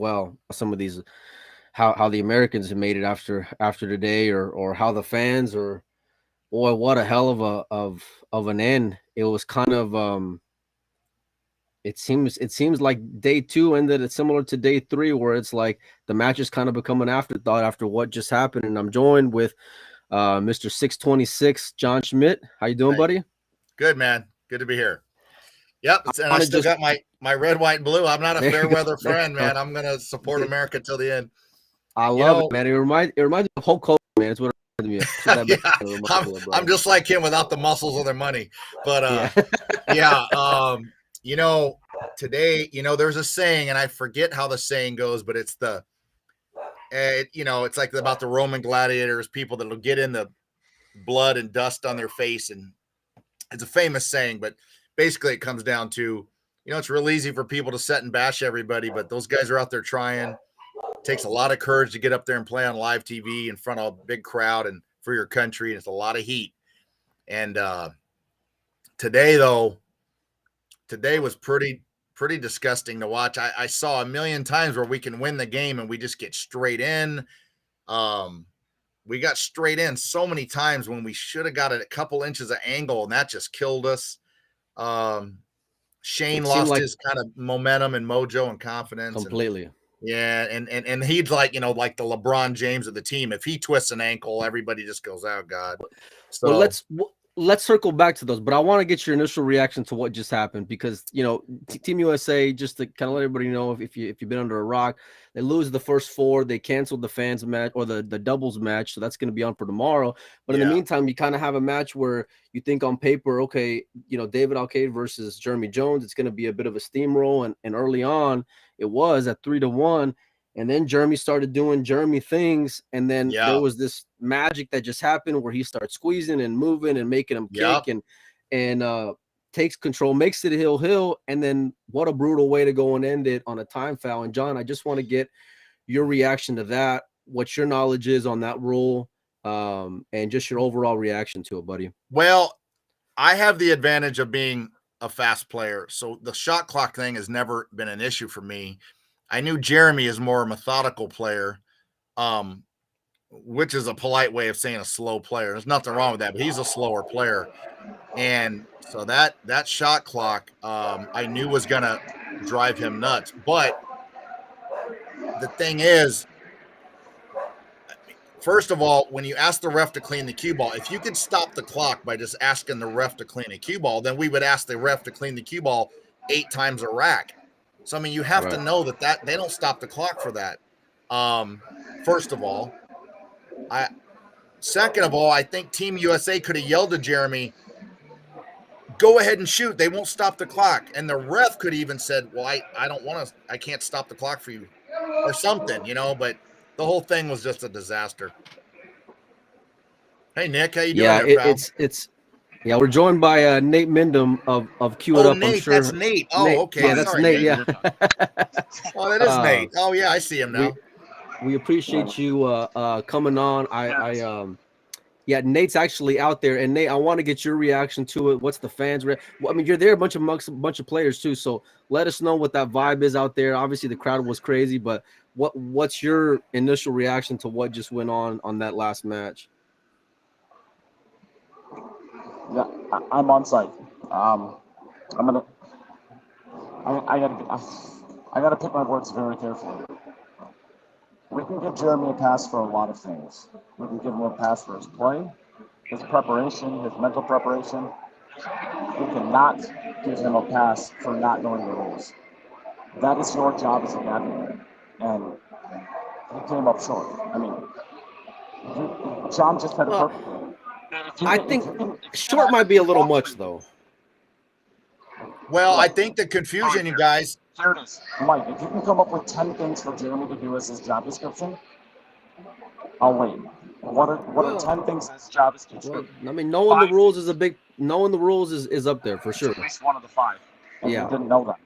well, some of these how the Americans have made it after today, or how the fans, or boy, what a hell of an end. It was kind of it seems like day two ended it similar to day three, where it's like the match has kind of become an afterthought after what just happened. And I'm joined with Mr. 626 John Schmidt. How you doing, Hey, buddy? good man. Good to be here. Yep, and I Want to still just got my red, white, and blue. I'm not a there fair you go, weather there friend, you man. I'm gonna support go. America till the end. I You love it, know, man. It reminds me of Hulk Hogan, man. It's what it reminds me of. That's what that yeah, match kind of reminds I'm me of, I'm brother. just like him without the muscles or the money. But Yeah. yeah. You know, today, there's a saying, and I forget how the saying goes, but it's it's like about the Roman gladiators, people that'll get in the blood and dust on their face, and it's a famous saying, but basically it comes down to, it's real easy for people to set and bash everybody, but those guys are out there trying. It takes a lot of courage to get up there and play on live TV in front of a big crowd and for your country. And it's a lot of heat. And today, though, today was pretty disgusting to watch. I saw a million times where we can win the game and we just get straight in. We got straight in so many times when we should have got a couple inches of angle, and that just killed us. Shane It seemed lost like his kind of momentum and mojo and confidence, and completely. yeah, and he's like, like the LeBron James of the team. If he twists an ankle, everybody just goes, "Oh God." Well, So let's circle back to those, but I want to get your initial reaction to what just happened, because Team USA, just to kind of let everybody know, if you've been under a rock, they lose the first four, they canceled the fans match, or the doubles match, so that's going to be on for tomorrow. But in the yeah, meantime, you kind of have a match where you think on paper, okay, David Alcade versus Jeremy Jones, it's going to be a bit of a steamroll, and early on it was at 3-1. And then Jeremy started doing Jeremy things. And then there yeah, was this magic that just happened where he started squeezing and moving and making him yeah. kick, and takes control, makes it hill. And then what a brutal way to go and end it on a time foul. And John, I just want to get your reaction to that, what your knowledge is on that rule, and just your overall reaction to it, buddy. Well, I have the advantage of being a fast player, so the shot clock thing has never been an issue for me. I knew Jeremy is more a methodical player, um, which is a polite way of saying a slow player. There's nothing wrong with that, but he's a slower player. And so that shot clock, I knew was gonna drive him nuts. But the thing is, first of all, when you ask the ref to clean the cue ball, if you could stop the clock by just asking the ref to clean a cue ball, then we would ask the ref to clean the cue ball 8 times a rack. So I mean, you have to Right. know that they don't stop the clock for that. First of all, I second of all, I think Team USA could have yelled to Jeremy, go ahead and shoot. They won't stop the clock. And the ref could even said, well, I don't want to, I can't stop the clock for you or something, but the whole thing was just a disaster. Hey, Nick, how you doing Yeah, there, pal? yeah, we're joined by Nate Mindham of Cue It Oh, Up. I'm Nate, that's sure Nate. Oh, Nate, yeah, okay. that's Sorry, Nate. Nate. Yeah. Oh, that is uh, Nate. Oh, yeah, I see him we now. we appreciate you coming on. Yeah, Nate's actually out there, and Nate, I want to get your reaction to it. What's the fans? Well, I mean, you're there, a bunch of players too. So let us know what that vibe is out there. Obviously, the crowd was crazy, but what's your initial reaction to what just went on that last match? Yeah, I'm on site. I'm gonna. I gotta pick my words very carefully. We can give Jeremy a pass for a lot of things. We can give him a pass for his play, his preparation, his mental preparation. We cannot give him a pass for not knowing the rules. That is your job as an advocate, and he came up short. I mean, John just said it Well, perfectly. I think short might be a little much though. Well, I Look, think the confusion, you guys, here it is. Mike, if you can come up with 10 things for Jeremy to do as his job description, I'll wait. What are Well, 10 things his job is well, description? I mean, knowing the rules is up there for It's sure. at least one of the 5. And Yeah. you didn't know that.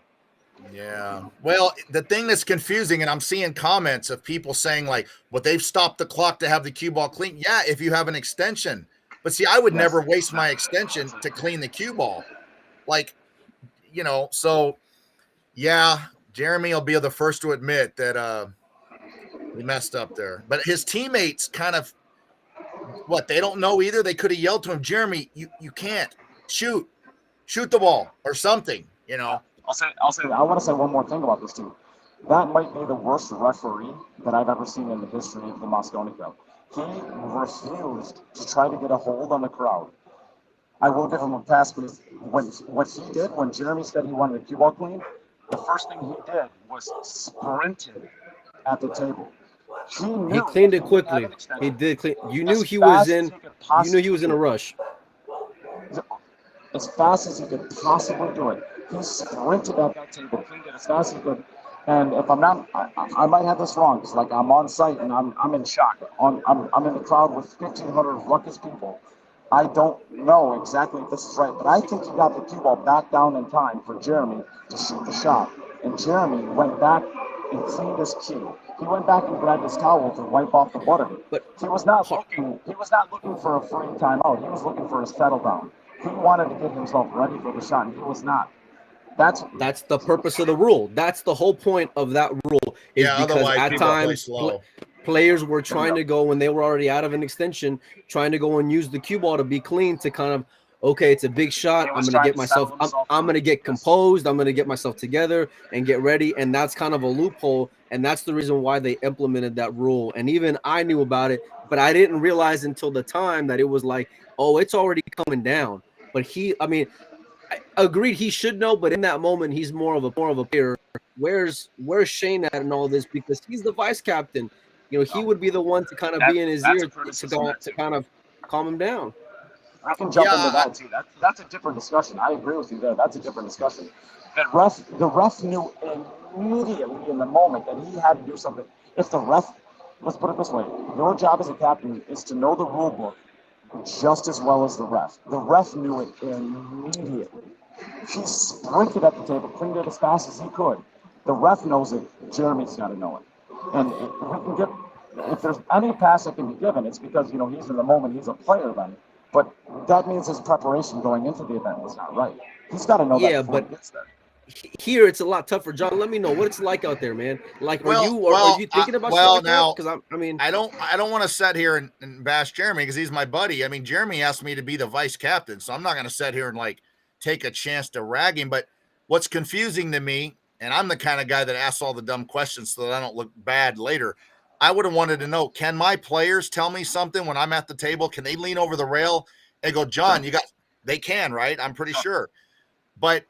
yeah. Well, the thing that's confusing, and I'm seeing comments of people saying, like, well, they've stopped the clock to have the cue ball clean. Yeah, if you have an extension. But see, I would Yes. never waste my extension to clean the cue ball. Like, so yeah. Jeremy will be the first to admit that he messed up there. But his teammates kind of they don't know either. They could have yelled to him, Jeremy, you can't shoot the ball or something, you know. I want to say one more thing about this too. That might be the worst referee that I've ever seen in the history of the Mosconi Cup. He refused to try to get a hold on the crowd. I will give him a pass because what he did when Jeremy said he wanted the cue ball clean, the first thing he did was sprinted at the table. He cleaned it quickly. He did clean. You knew he was in a rush. As fast as he could possibly do it. He sprinted at that table, cleaned it as fast as he could. And if I'm not, I might have this wrong. It's like I'm on site and I'm in shock. I'm in the crowd with 1,500 ruckus people. I don't know exactly if this is right, but I think he got the cue ball back down in time for Jeremy to shoot the shot. And Jeremy went back and cleaned his cue. He went back and grabbed his towel to wipe off the blood of it. But he was not looking for a free timeout. He was looking for his settle down. He wanted to get himself ready for the shot, and he was not. That's the purpose of the rule. That's the whole point of that rule. Is because at times players were trying to go when they were already out of an extension, trying to go and use the cue ball to be clean to kind of, okay, it's a big shot. I'm going to get myself. I'm going to get composed. I'm going to get myself together and get ready. And that's kind of a loophole. And that's the reason why they implemented that rule. And even I knew about it, but I didn't realize until the time that it was like, oh, it's already coming down. But I agreed, he should know, but in that moment, he's more of a player. Where's Shane at in all this? Because he's the vice captain. You know, he would be the one to kind of be in his ear to kind of calm him down. I can jump into that too. That's a different discussion. I agree with you there. That's a different discussion. The ref knew immediately in the moment that he had to do something. If the ref, let's put it this way, your job as a captain is to know the rule book just as well as the ref. The ref knew it immediately. He sprinted at the table, cleaned it as fast as he could. The ref knows it. Jeremy's got to know it. And if there's any pass that can be given, it's because, you know, he's in the moment, he's a player then. But that means his preparation going into the event was not right. He's got to know that before he gets there. Here it's a lot tougher. John, let me know what it's like out there, man. Like, are you thinking about well like now? Because I don't want to sit here and bash Jeremy because he's my buddy. I mean, Jeremy asked me to be the vice captain, so I'm not going to sit here and like take a chance to rag him. But what's confusing to me, and I'm the kind of guy that asks all the dumb questions so that I don't look bad later. I would have wanted to know: can my players tell me something when I'm at the table? Can they lean over the rail and go, John? They can, right? I'm pretty sure, but.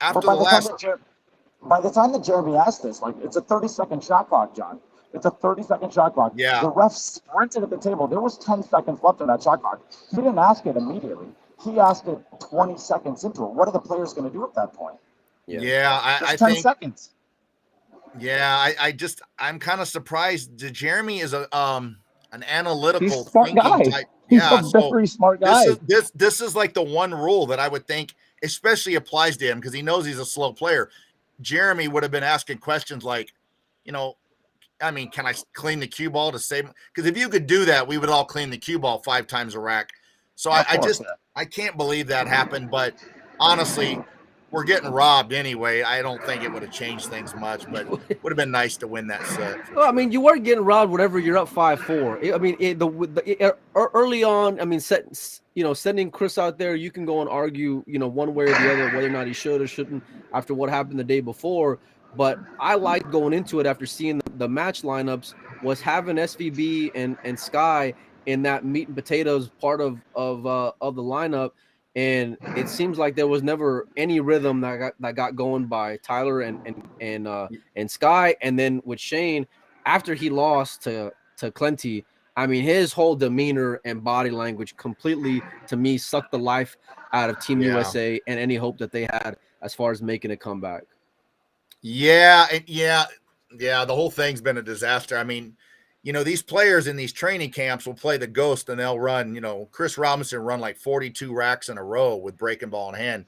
After by the time that Jeremy asked this, like, it's a 30-second shot clock, John. It's a 30-second shot clock. Yeah. The ref sprinted at the table. There was 10 seconds left on that shot clock. He didn't ask it immediately. He asked it 20 seconds into it. What are the players going to do at that point? I 10 think seconds. Yeah, I'm kind of surprised. Jeremy is an analytical, he's a smart guy. Type. He's a very smart guy. This is like the one rule that I would think especially applies to him because he knows he's a slow player. Jeremy would have been asking questions like, you know, I mean, can I clean the cue ball to save? Because if you could do that, we would all clean the cue ball 5 times a rack. So I can't believe that happened. But honestly, we're getting robbed anyway. I don't think it would have changed things much, but it would have been nice to win that set. Well, I mean, you weren't getting robbed whenever you're up 5-4. I mean, early on, I mean, sending Chris out there, you can go and argue, you know, one way or the other, whether or not he should or shouldn't after what happened the day before. But I like going into it after seeing the match lineups was having SVB and Sky in that meat and potatoes part of the lineup. And it seems like there was never any rhythm that got going by Tyler and Sky. And then with Shane, after he lost to Clenty, I mean, his whole demeanor and body language completely, to me, sucked the life out of Team USA and any hope that they had as far as making a comeback. Yeah. The whole thing's been a disaster. I mean, you know, these players in these training camps will play the ghost and they'll run, you know, Chris Robinson run like 42 racks in a row with breaking ball in hand.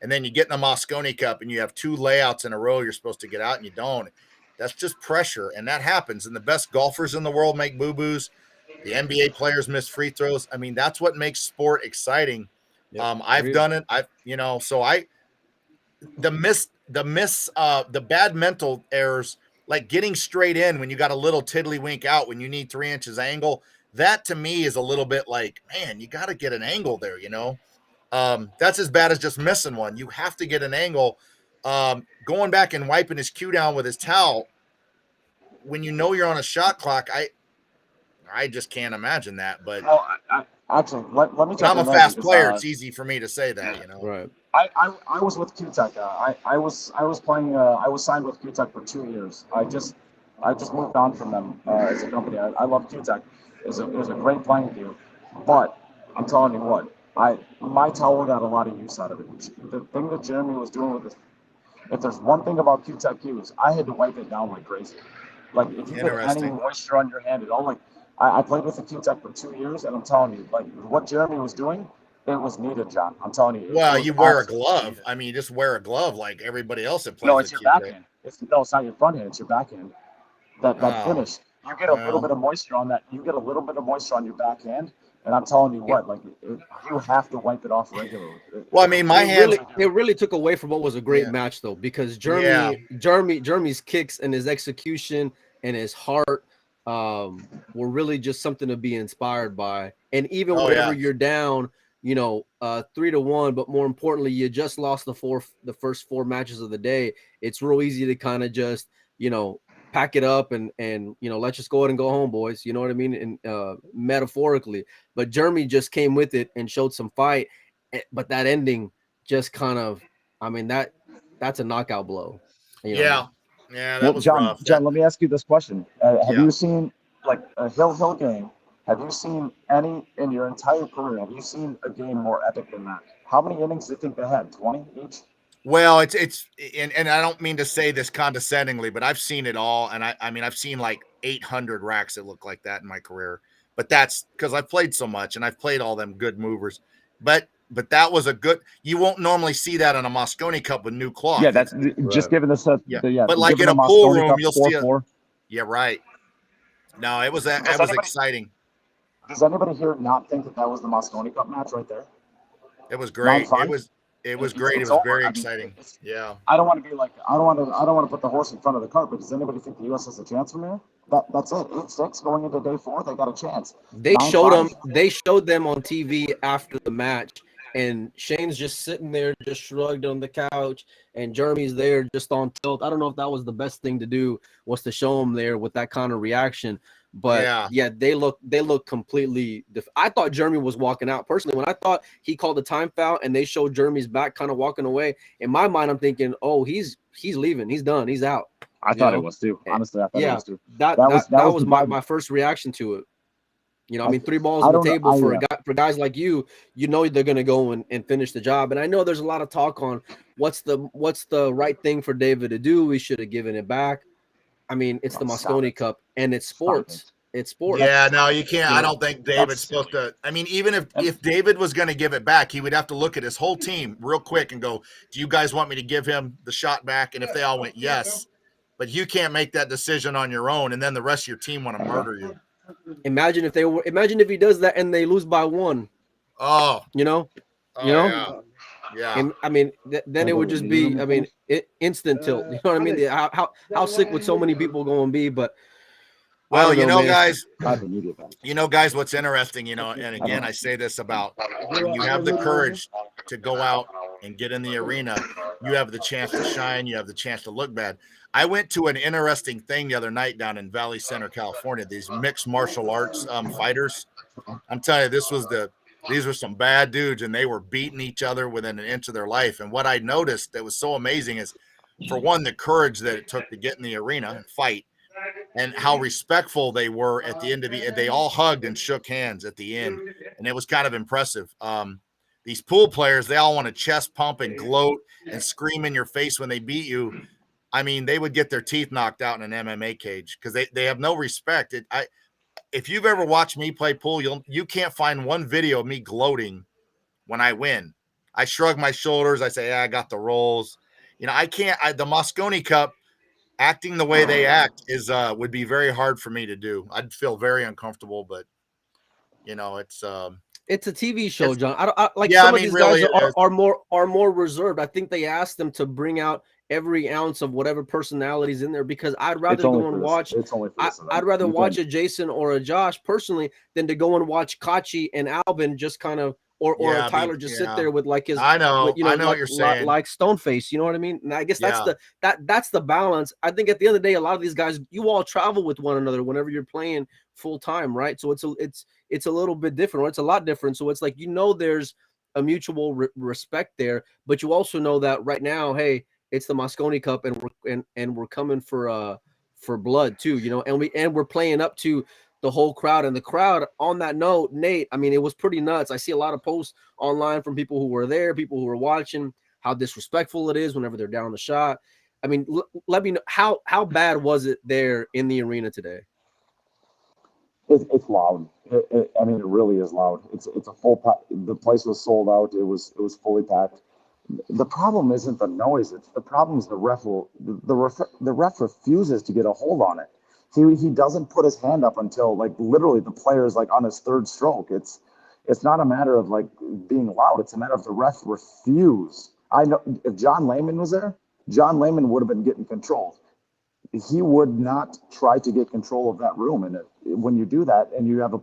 And then you get in the Mosconi Cup and you have 2 layouts in a row you're supposed to get out and you don't. That's just pressure. And that happens. And the best golfers in the world make boo-boos. The NBA players miss free throws. I mean, that's what makes sport exciting. Yep, I've done it. the bad mental errors, like getting straight in when you got a little tiddlywink out when you need 3 inches angle. That to me is a little bit like, man, you got to get an angle there, you know. That's as bad as just missing one. You have to get an angle. Going back and wiping his cue down with his towel when you know you're on a shot clock, I just can't imagine that. But Well, actually, let me I'm jump a in there fast because, player. It's easy for me to say that, you know. Right. I was with QTech. I was playing. I was signed with QTech for 2 years. I just moved on from them as a company. I love QTech. It was a great playing field, but I'm telling you what, my towel got a lot of use out of it. The thing that Jeremy was doing with this, if there's one thing about QTech cues, I had to wipe it down like crazy. Like if you get any Interesting. moisture on your hand at all, like I played with the QTech for 2 years, and I'm telling you, like what Jeremy was doing, it was needed, John. I'm telling you. Well, it was you wear a absolutely glove. needed. I mean, you just wear a glove like everybody else that No, plays it's with your Q-tip. backhand. It's not your front hand. It's your backhand. That Oh, finish, you get a little bit of moisture on that. You get a little bit of moisture on your backhand, and I'm telling you what, like you have to wipe it off regularly. Well, I mean, my hands. It really took away from what was a great Yeah. match though, because Yeah. Jeremy's kicks and his execution and his heart were really just something to be inspired by. And even Oh, whenever yeah. you're down, 3-1, but more importantly, you just lost the first 4 matches of the day. It's real easy to kind of just, pack it up and let's just go ahead and go home, boys. You know what I mean? And metaphorically, but Jeremy just came with it and showed some fight. But that ending just kind of, I mean, that's a knockout blow. Yeah. Yeah, that Well, was John, rough. John, let me ask you this question: Have Yeah. you seen like a Hill game? Have you seen any in your entire career? Have you seen a game more epic than that? How many innings do you think they had? 20 each? Well, and I don't mean to say this condescendingly, but I've seen it all, and I mean I've seen like 800 racks that look like that in my career. But that's because I've played so much, and I've played all them good movers. But that was a good. You won't normally see that on a Mosconi Cup with new cloth. Yeah, that's just given this. But like given in a the pool Mosconi room, Cup you'll see it. 4-4. Yeah, right. No, it was that Does was anybody exciting. does anybody here not think that was the Mosconi Cup match right there? It was great. 9-5. It was great. It It's was over. very I mean, exciting. Yeah. I don't want to be like I don't want to put the horse in front of the cart. But does anybody think the U.S. has a chance from here? That's it. 8-6 going into day 4. They got a chance. They 9-5. showed them on TV after the match, and Shane's just sitting there, just shrugged on the couch, and Jeremy's there just on tilt. I don't know if that was the best thing to do, was to show him there with that kind of reaction. But yeah, they look completely I thought Jeremy was walking out. Personally, when I thought he called the time foul and they showed Jeremy's back kind of walking away, in my mind I'm thinking, oh, he's leaving, he's done, he's out. I thought it was too. Honestly, I thought it was too. That was my first reaction to it. I mean, 3 balls on the table for guys like you, they're going to go and finish the job. And I know there's a lot of talk on what's the right thing for David to do. We should have given it back. I mean, it's the Mosconi Cup, and it's sports. It's sports. Yeah, no, you can't. I don't think David's supposed to. I mean, even if David was going to give it back, he would have to look at his whole team real quick and go, do you guys want me to give him the shot back? And if they all went yes, but you can't make that decision on your own, and then the rest of your team want to murder you. Imagine if he does that and they lose by 1. Oh, Yeah. And, I mean, then it would just be, instant tilt. You know what I mean? How sick would so many people go and be? But well, guys, what's interesting, and again, I say this about when you have the courage to go out and get in the arena, you have the chance to shine. You have the chance to look bad. I went to an interesting thing the other night down in Valley Center, California. These mixed martial arts fighters. I'm telling you, these were some bad dudes, and they were beating each other within an inch of their life. And what I noticed that was so amazing is, for one, the courage that it took to get in the arena and fight, and how respectful they were at the end of it. They all hugged and shook hands at the end, and it was kind of impressive. These pool players, they all want to chest pump and gloat and scream in your face when they beat you. I mean, they would get their teeth knocked out in an MMA cage because they have no respect. If you've ever watched me play pool, you can't find one video of me gloating when I win. I shrug my shoulders. I say, yeah, I got the rolls. I can't. The Mosconi Cup, acting the way they act would be very hard for me to do. I'd feel very uncomfortable, but It's a TV show, John. Yeah, some I of mean, these really guys it is. are more reserved. I think they asked them to bring out every ounce of whatever personalities in there, because I'd rather go and watch. I'd rather watch a Jason or a Josh personally than to go and watch Kachi and Albin just kind of or a Tyler just sit there with like his. I know like, what you're saying. Like Stoneface, you know what I mean? And I guess that's that's the balance. I think at the end of the day, a lot of these guys, you all travel with one another whenever you're playing full time, right? So it's a little bit different, or it's a lot different. So it's like, there's a mutual respect there, but you also know that right now, hey, it's the Mosconi Cup, and we're coming for blood too, and we're playing up to the whole crowd. And the crowd, on that note, Nate, I mean, it was pretty nuts. I see a lot of posts online from people who were there, people who were watching, how disrespectful it is whenever they're down the shot. I mean, let me know how bad was it there in the arena today? It's loud. I mean, it really is loud. It's a full. The place was sold out. It was fully packed. The problem isn't the noise. It's the problem is the ref the ref refuses to get a hold on it. He doesn't put his hand up until like literally the player is like on his third stroke. It's not a matter of like being loud. It's a matter of the ref refuse. I know if John Lehman was there, John Lehman would have been getting control. He would not try to get control of that room. And when you do that, and you have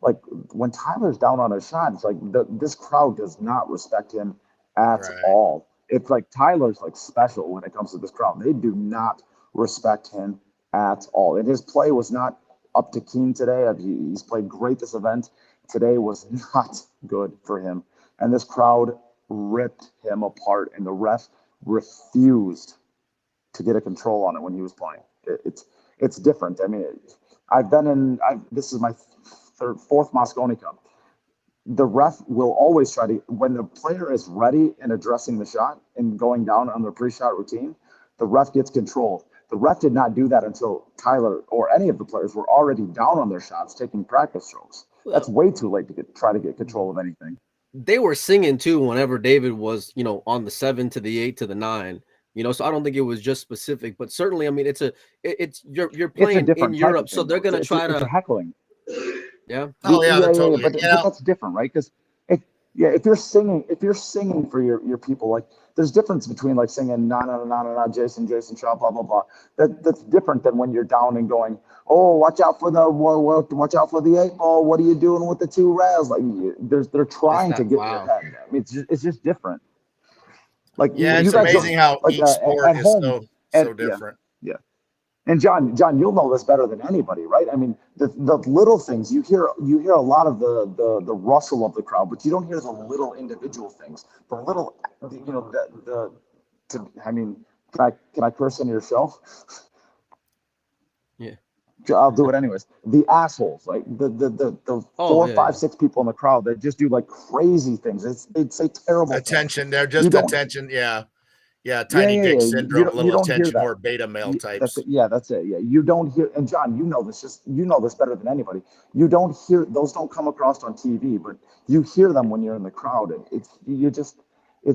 like when Tyler's down on a shot, it's like this crowd does not respect him at all. It's like Tyler's like special when it comes to this crowd. They do not respect him at all. And his play was not up to keen today. He's played great this event. Today was not good for him. And this crowd ripped him apart, and the ref refused to get a control on it when he was playing. It's different. I mean, this is my fourth Mosconi Cup. The ref will always try to, when the player is ready and addressing the shot and going down on their pre-shot routine, the ref gets control. The ref did not do that until Tyler or any of the players were already down on their shots, taking practice strokes. That's way too late to try to get control of anything. They were singing too whenever David was, on the 7 to the 8 to the 9. So I don't think it was just specific, but certainly, I mean, you're playing in Europe, so they're going to try to heckling. Yeah. Totally. But that's different, right? Because if you're singing for your people, like there's difference between like singing na Jason Shaw blah blah blah. That's different than when you're down and going, oh, watch out for the 8 ball. What are you doing with the 2 rails? Like they're trying to get in your head. I mean, it's just different. Like it's amazing how each sport is so different. Yeah. And John, you'll know this better than anybody, right? I mean, the little things you hear a lot of the rustle of the crowd, but you don't hear the little individual things. The little, I mean, can I curse on your show? Yeah. I'll do it anyways. The assholes, like the 4, 5, 6 people in the crowd that just do like crazy things. They'd say terrible attention. things. They're just attention. Yeah, tiny dick syndrome, a little attention or beta male types. That's it. Yeah, you don't hear, and John, you know this better than anybody. You don't hear those, don't come across on TV, but you hear them when you're in the crowd, and it's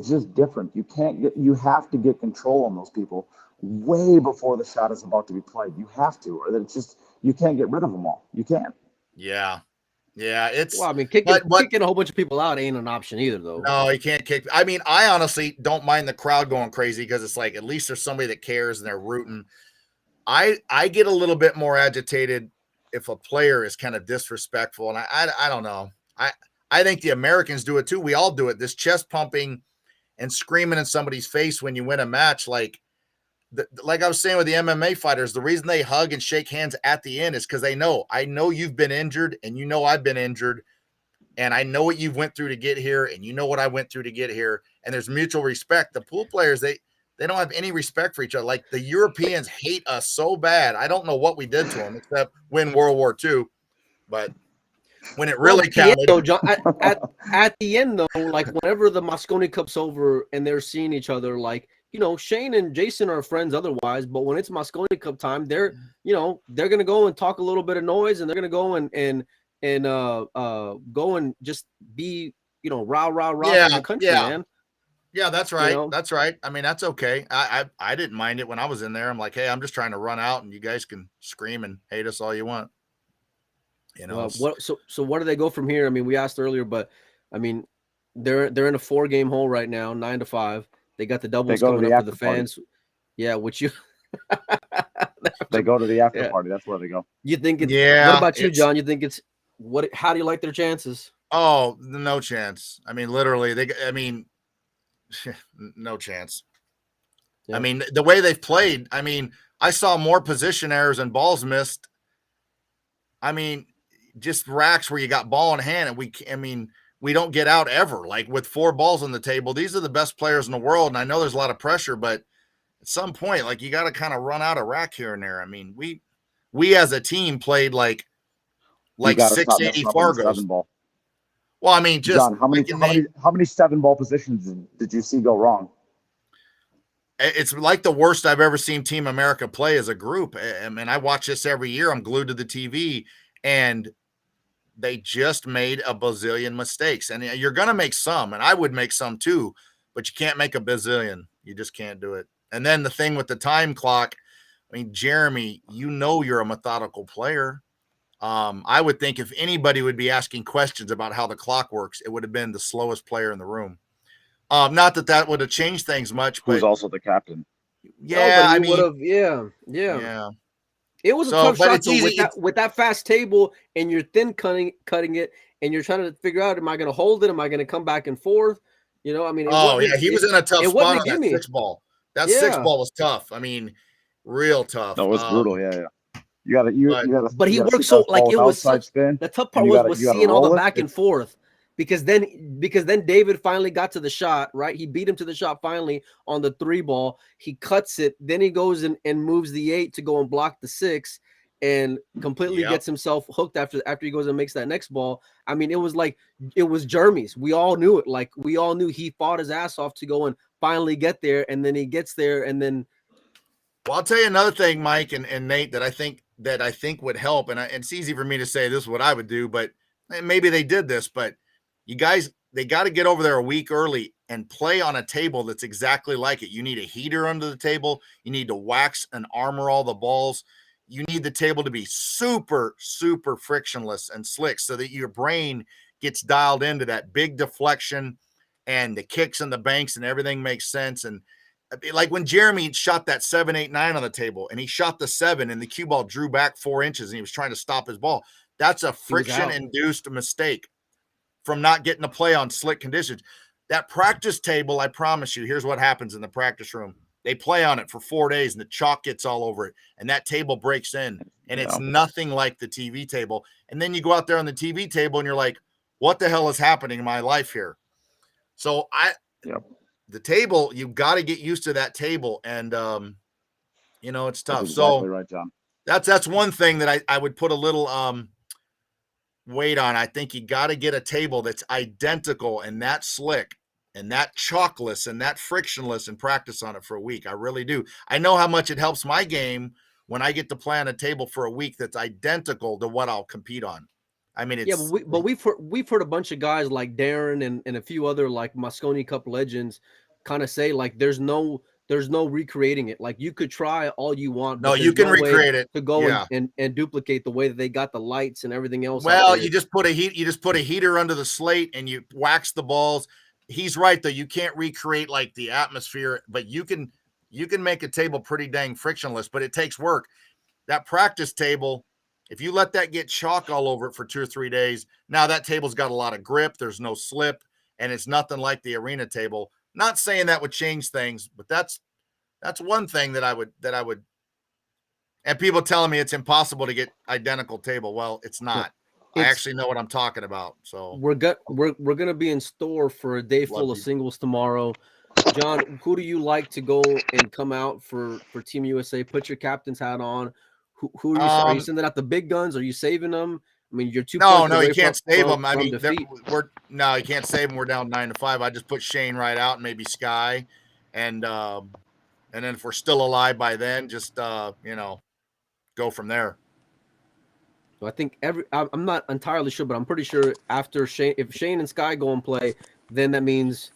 just different. You have to get control on those people way before the shot is about to be played. You have to, or you can't get rid of them all. You can't. Yeah. It's well, I mean, kicking a whole bunch of people out ain't an option either, though. No, you can't kick. I mean, I honestly don't mind the crowd going crazy because it's like at least there's somebody that cares and they're rooting. I get a little bit more agitated if a player is kind of disrespectful, and I don't know. I think the Americans do it too. We all do it. This chest pumping and screaming in somebody's face when you win a match, like I was saying with the MMA fighters, the reason they hug and shake hands at the end is because I know you've been injured and I've been injured and I know what you've went through to get here and you know what I went through to get here. And there's mutual respect. The pool players, they don't have any respect for each other. Like the Europeans hate us so bad. I don't know what we did to them except win World War II. But when it really counted. Though, John, at the end, though, like whenever the Mosconi Cup's over and they're seeing each other, like, Shane and Jason are friends otherwise, but when it's Mosconi Cup time, they're going to go and talk a little bit of noise, and they're going to go and go and just be, rah for the country, man. Yeah, that's right. That's right. I mean, that's okay. I didn't mind it when I was in there. I'm like, hey, I'm just trying to run out, and you guys can scream and hate us all you want. You know, Well, so what do they go from here? I mean, we asked earlier, but I mean, they're in a 4-game hole right now, 9-5. They got the doubles go to coming the up for the after party. fans. Yeah, which you They go to the after yeah. party. That's where they go. You think it's yeah. what about you, John? You think it's what? How do you like their chances? Oh, no chance. I mean, literally, no chance. Yeah. I mean, the way they've played, I mean, I saw more position errors and balls missed. I mean, just racks where you got ball in hand, and we don't get out ever. Like with 4 balls on the table, these are the best players in the world, and I know there's a lot of pressure, but at some point, like you got to kind of run out a rack here and there. I mean, we as a team played like You got to stop 680 messing up on the Fargos. 7-ball. Well, I mean, just John, how many 7-ball positions did you see go wrong? it's like the worst I've ever seen Team America play as a group. I mean, I watch this every year. I'm glued to the TV, and they just made a bazillion mistakes. And you're going to make some, and I would make some too, but you can't make a bazillion. You just can't do it. And then the thing with the time clock, I mean, Jeremy, you know you're a methodical player. I would think if anybody would be asking questions about how the clock works, it would have been the slowest player in the room. Not that would have changed things much, but Who's also the captain? yeah, I mean, yeah. It was a So, tough but shot it's though, easy. with that fast table, and you're thin cutting it, and you're trying to figure out, am I going to hold it? Am I going to come back and forth? You know, I mean, he was in a tough it spot wasn't on a that gimme. 6 ball. That Yeah. 6 ball was tough. I mean, real tough. No, it was brutal. Yeah. You gotta. But he you gotta worked see so that ball like it with was outside such. spin, The tough and part you was gotta seeing all the roll it. back and forth because then David finally got to the shot, right? He beat him to the shot finally on the 3 ball. He cuts it, then he goes and moves the 8 to go and block the 6, and completely Yep. gets himself hooked after he goes and makes that next ball. I mean, it was Jeremy's. We all knew it. Like we all knew he fought his ass off to go and finally get there, and then he gets there, and then. Well, I'll tell you another thing, Mike and Nate, that I think would help, and it's easy for me to say this is what I would do, but maybe they did this, but you guys, they got to get over there a week early and play on a table that's exactly like it. You need a heater under the table. You need to wax and armor all the balls. You need the table to be super, super frictionless and slick so that your brain gets dialed into that big deflection and the kicks and the banks and everything makes sense. And like when Jeremy shot that 7, 8, 9 on the table and he shot the 7 and the cue ball drew back 4 inches and he was trying to stop his ball. That's a friction induced mistake from not getting to play on slick conditions. That practice table, I promise you, here's what happens in the practice room. They play on it for 4 days and the chalk gets all over it. And that table breaks in and it's nothing like the TV table. And then you go out there on the TV table and you're like, what the hell is happening in my life here? So the table, you've got to get used to that table. And, it's tough. That's exactly right, John. That's one thing that I would put a little weight on. I think you got to get a table that's identical and that slick and that chalkless and that frictionless and practice on it for a week. I really do. I know how much it helps my game when I get to play on a table for a week that's identical to what I'll compete on. I mean, it's but we've heard a bunch of guys like Darren and a few other like Mosconi Cup legends kind of say like there's no recreating it. Like you could try all you want. No, but you can recreate it to go and duplicate the way that they got the lights and everything else. Well, you just put a heater under the slate and you wax the balls. He's right though. You can't recreate like the atmosphere, but you can make a table pretty dang frictionless, but it takes work. That practice table, if you let that get chalk all over it for 2 or 3 days, now that table's got a lot of grip. There's no slip, and it's nothing like the arena table. Not saying that would change things, but that's one thing that I would. And people telling me it's impossible to get identical table. Well, it's not. I actually know what I'm talking about. So we're gonna be in store for a day full of singles tomorrow. John, who do you like to go and come out for Team USA? Put your captain's hat on. Who are you sending out the big guns? Are you saving them? I mean, you're 2 points away you can't save them. I mean, defeat. you can't save them. We're down 9-5. I just put Shane right out and maybe Sky, and then if we're still alive by then, just go from there. So I think I'm not entirely sure, but I'm pretty sure after Shane, if Shane and Sky go and play, then that means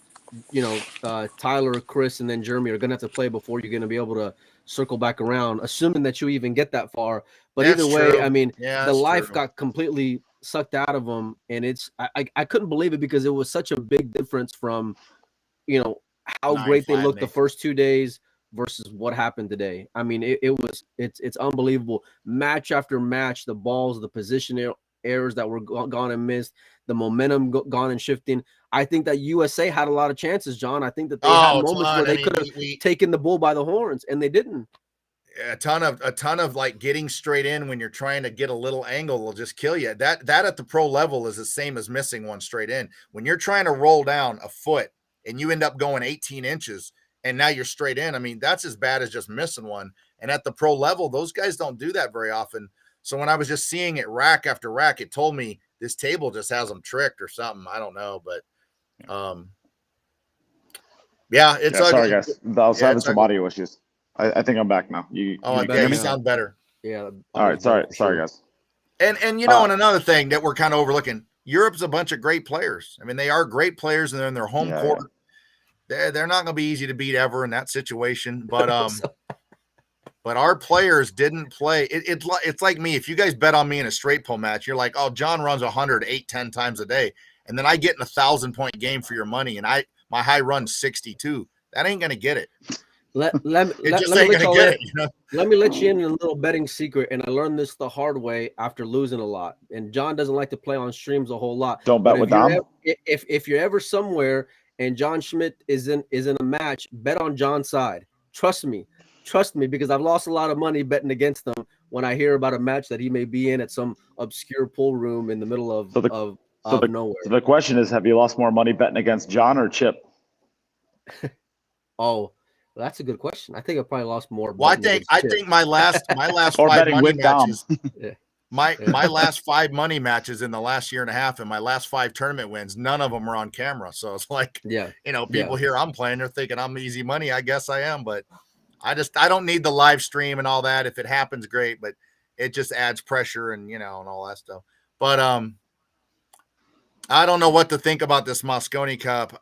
Tyler, Chris, and then Jeremy are going to have to play before you're going to be able to circle back around, assuming that you even get that far. But That's either way, true. I mean, Yeah, the that's life true. got completely sucked out of them, and I couldn't believe it because it was such a big difference from, how great they 9-5, looked the Nate. first 2 days versus what happened today. I mean, it's unbelievable. Match after match, the balls, the position errors that were gone and missed, the momentum gone and shifting. I think that USA had a lot of chances, John. I think that they had moments where they could have taken the bull by the horns, and they didn't. A ton of like getting straight in when you're trying to get a little angle will just kill you. That at the pro level is the same as missing one straight in. When you're trying to roll down a foot and you end up going 18 inches and now you're straight in, I mean, that's as bad as just missing one. And at the pro level, those guys don't do that very often. So when I was just seeing it rack after rack, it told me this table just has them tricked or something. I don't know, but yeah, it's ugly. Sorry guys, I was having some audio issues. I think I'm back now. You sound better. Yeah. All right. Sorry guys. And and another thing that we're kind of overlooking, Europe's a bunch of great players. I mean, they are great players, and they're in their home court. Yeah. They're not going to be easy to beat ever in that situation. But but our players didn't play. It's like me. If you guys bet on me in a straight pull match, you're like, oh, John runs 100, 8, 10 times a day, and then I get in 1,000-point game for your money, and my high run's 62. That ain't going to get it. Let me let me let you in a little betting secret, and I learned this the hard way after losing a lot. And John doesn't like to play on streams a whole lot. Don't bet with Dom. If you're ever somewhere and John Schmidt is in a match, bet on John's side. Trust me, because I've lost a lot of money betting against them when I hear about a match that he may be in at some obscure pool room in the middle of nowhere. So the question is, have you lost more money betting against John or Chip? Oh. Well, that's a good question. I think I probably lost more. Well, I think my last or 5 betting money with matches. Yeah. My last 5 money matches in the last year and a half, and my last 5 tournament wins, none of them were on camera. So it's like, people here I'm playing, they're thinking I'm easy money. I guess I am, but I don't need the live stream and all that. If it happens, great, but it just adds pressure and and all that stuff. But I don't know what to think about this Mosconi Cup.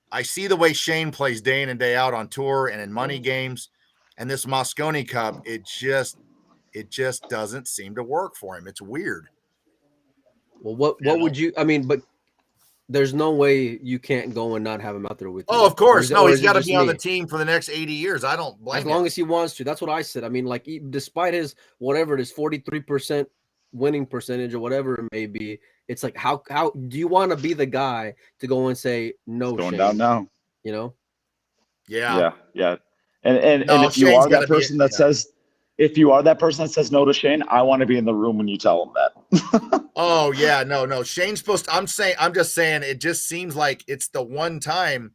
I see the way Shane plays day in and day out on tour and in money games, and this Mosconi Cup, it just doesn't seem to work for him. It's weird. Well, what would you? I mean, but there's no way you can't go and not have him out there with you. Oh, of course, no, he's got to be on the team for the next 80 years. I don't blame him. As long as he wants to. That's what I said. I mean, like, despite his whatever it is, 43% winning percentage or whatever it may be. It's like, how do you want to be the guy to go and say no? It's going Shane, down now. Yeah. And if you are that person that says, no to Shane, I want to be in the room when you tell him that. Oh yeah, no. Shane's supposed to. I'm just saying. It just seems like it's the one time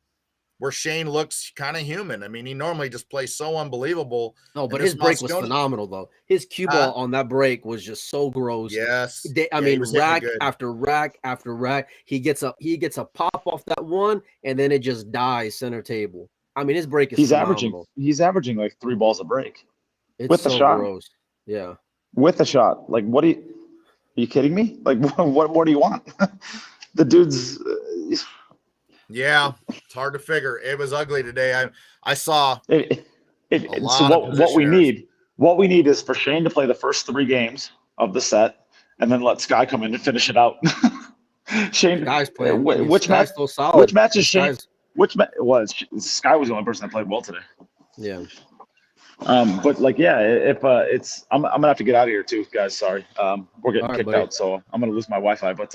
where Shane looks kind of human. I mean, he normally just plays so unbelievable. No, but his break was phenomenal, though. His cue ball on that break was just so gross. Yes. I mean, rack after rack after rack. He gets a pop off that one, and then it just dies center table. I mean, his break is phenomenal. He's averaging like 3 balls a break. It's with the so shot. Gross. Yeah. With the shot. Like, are you kidding me? Like, what do you want? The dude's... Yeah, it's hard to figure. It was ugly today. I saw what we need is for Shane to play the first 3 games of the set and then let Sky come in and finish it out. Shane, Sky's playing. Which match is Shane? Sky was the only person that played well today. Yeah. But like, if I'm gonna have to get out of here too, guys. Sorry. We're getting kicked out, so I'm gonna lose my Wi-Fi. But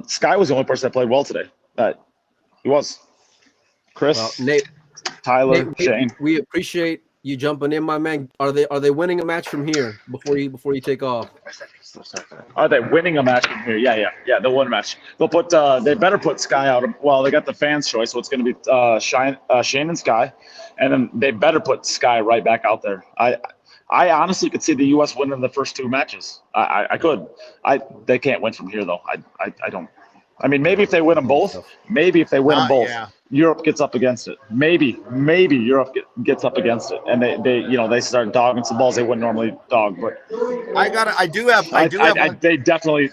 Sky was the only person that played well today. He was. Chris, Nate, Tyler, Shane. We appreciate you jumping in, my man. Are they winning a match from here before you take off? Are they winning a match from here? Yeah. They'll win a match. They'll put. They better put Sky out. Well, they got the fans' choice, so it's going to be Shane and Sky, and then they better put Sky right back out there. I honestly could see the U.S. winning the first 2 matches. I could. They can't win from here though. I don't. I mean, maybe if they win them both, Yeah. Europe gets up against it. Maybe Europe gets up against it, and they start dogging some balls they wouldn't normally dog. But I do have one, they definitely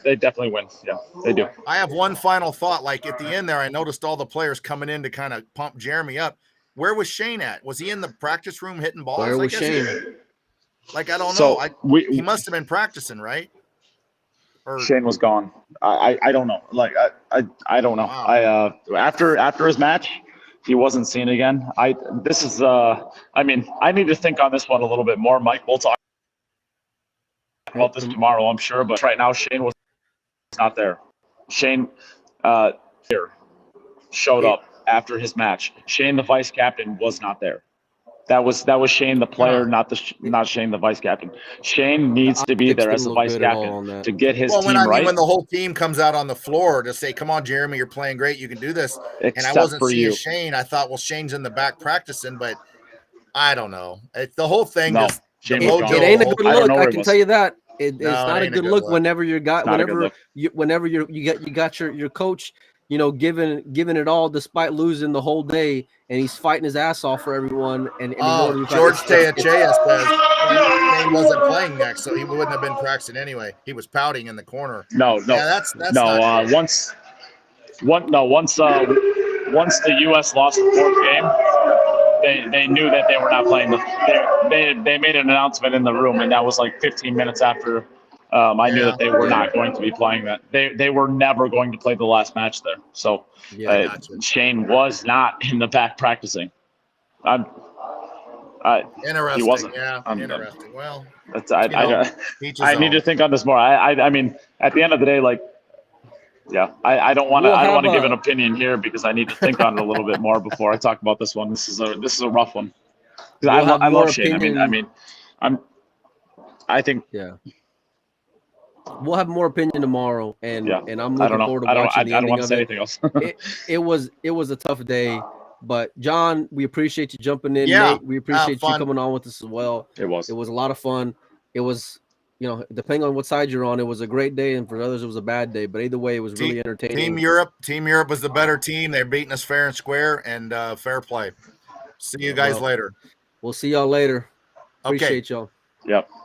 win. Yeah, they do. I have one final thought. Like at the end there, I noticed all the players coming in to kind of pump Jeremy up. Where was Shane at? Was he in the practice room hitting balls? Where was Shane? I don't So know. He must have been practicing, right? Or Shane was gone. I don't know. Like I don't know. Wow. After his match, he wasn't seen again. I mean, I need to think on this one a little bit more. Mike, we'll talk about this tomorrow, I'm sure. But right now, Shane was not there. Shane here showed up after his match. Shane, the vice captain, was not there. That was Shane, the player, not Shane, the vice captain. Shane needs to be there as the vice captain to get his team right. When the whole team comes out on the floor to say, "Come on, Jeremy, you're playing great. You can do this." And I wasn't seeing Shane. I thought, well, Shane's in the back practicing, but I don't know. The whole thing. No, it ain't a good look. I can tell you that. It's not a good look whenever you got you got your coach, giving it all despite losing the whole day, and he's fighting his ass off for everyone. And George Teachea says Shane wasn't playing next, so he wouldn't have been practicing anyway. He was pouting in the corner. No. Yeah, that's no. Once the U.S. lost the fourth game, they knew that they were not playing. They made an announcement in the room, and that was like 15 minutes after. I knew that they were not going to be playing that. They were never going to play the last match there. So Shane was not in the back practicing. Interesting. He wasn't. Yeah, interesting. Well, I need to think on this more. I mean, at the end of the day, like, yeah, I don't want to give an opinion here because I need to think on it a little bit more before I talk about this one. This is a rough one. I love Shane. I think. Yeah. We'll have more opinion tomorrow, and I'm looking forward to watching the ending of it. It was a tough day, but John, we appreciate you jumping in. Yeah, Nate, we appreciate you coming on with us as well. It was a lot of fun. It was, depending on what side you're on, it was a great day, and for others it was a bad day. But either way, it was really entertaining. Team Europe was the better team. They're beating us fair and square, and fair play. See you guys later. We'll see y'all later. Appreciate y'all. Yep. Bye.